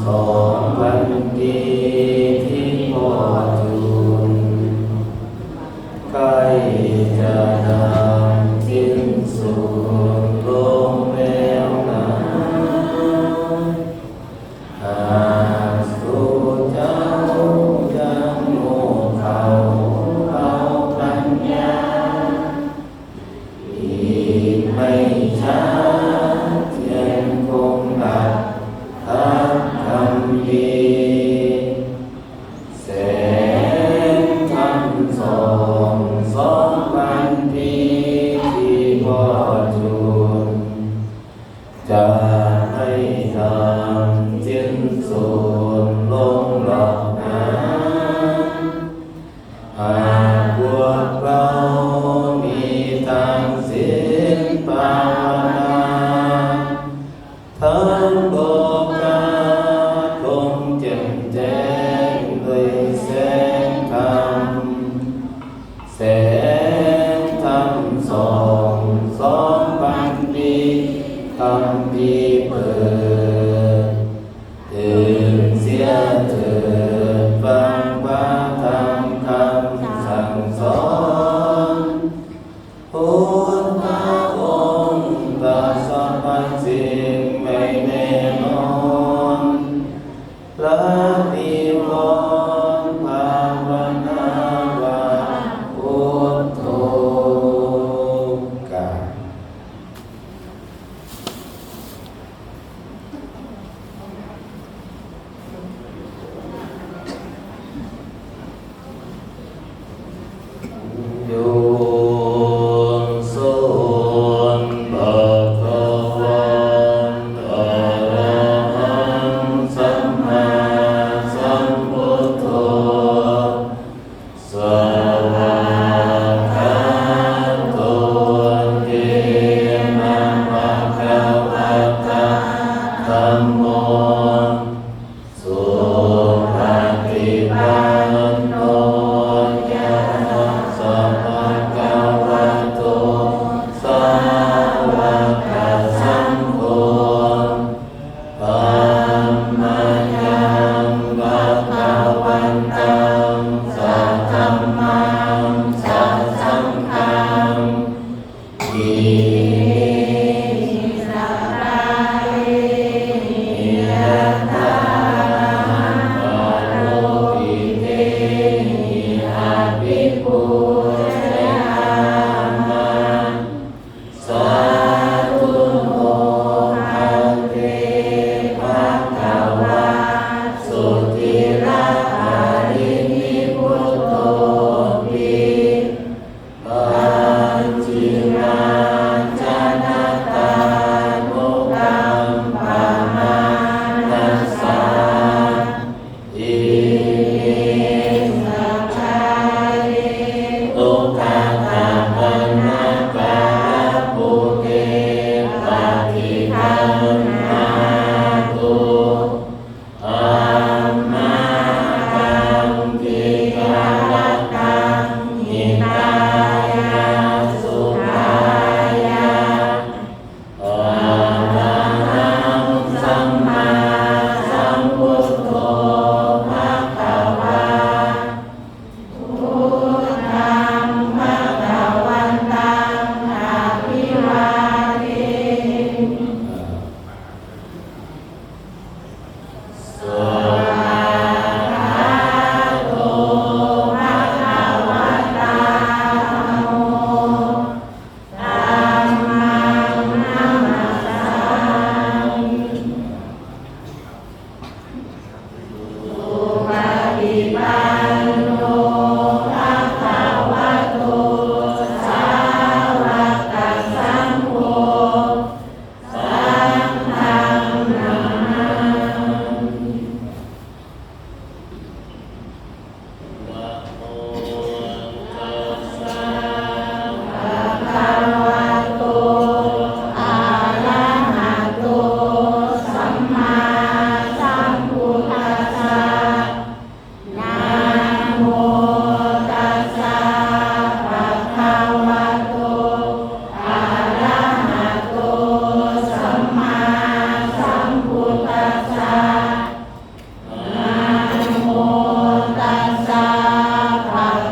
2,000 ปีที่พ่อจูนใกล้จะนานสิ้นสุดลงแล้วนะหากสู่เจ้ายังโง่เขาเอาปัญญาอีกไม่ช้าเทียนคงดับทักคำดีแสงธรรมส่อง2,000 ปีที่พ่อจูนจะไม่ทำสิ้นสุดลงหรอกนะหากพวกเรามีทางศีลภาวนาทั้งโลกาคงแจ่มแจ้งด้วยแสงธรรมแสงธรรมส่อง2,000 ปีคำพีร์เปิดตื่นเสียเถิดฟังพระธรรมคำสั่งสอนพุทธองค์ตรัสสอนสิ่งไม่แน่นอนและนิพนธ์ภาวนาว่าพุทโธกาโยโสภะคะวันอะระหังสัมมาสัมพุทโธสวากขาโตเยนะภะคะวะตะธัมโมสุปฏิปันโนยะถะสัพพะคะวะโตสาวกสังโฆธัมมังยังภะคะวันตังสัทธัมมังสัทธังฆังอิมิสัพพะนิยัตถาอะโลกิเตหิอาภิปุชฌามาสาธุโมพันเตภะคะวะสุติระหะรินิพุตโตปิปัญจิมาจานาตานุกัมปะมานัสสาอิมิสัพพะเรตุกะตะปันนะกะระปุเตปะทิคันมาตุอัมมากัมปิกาลตังหิตายาสุขายาอะระหังสัมมาสัมพุทโธภะคะวะพุทธังภะคะวันตังอะภิวาเทมิ สา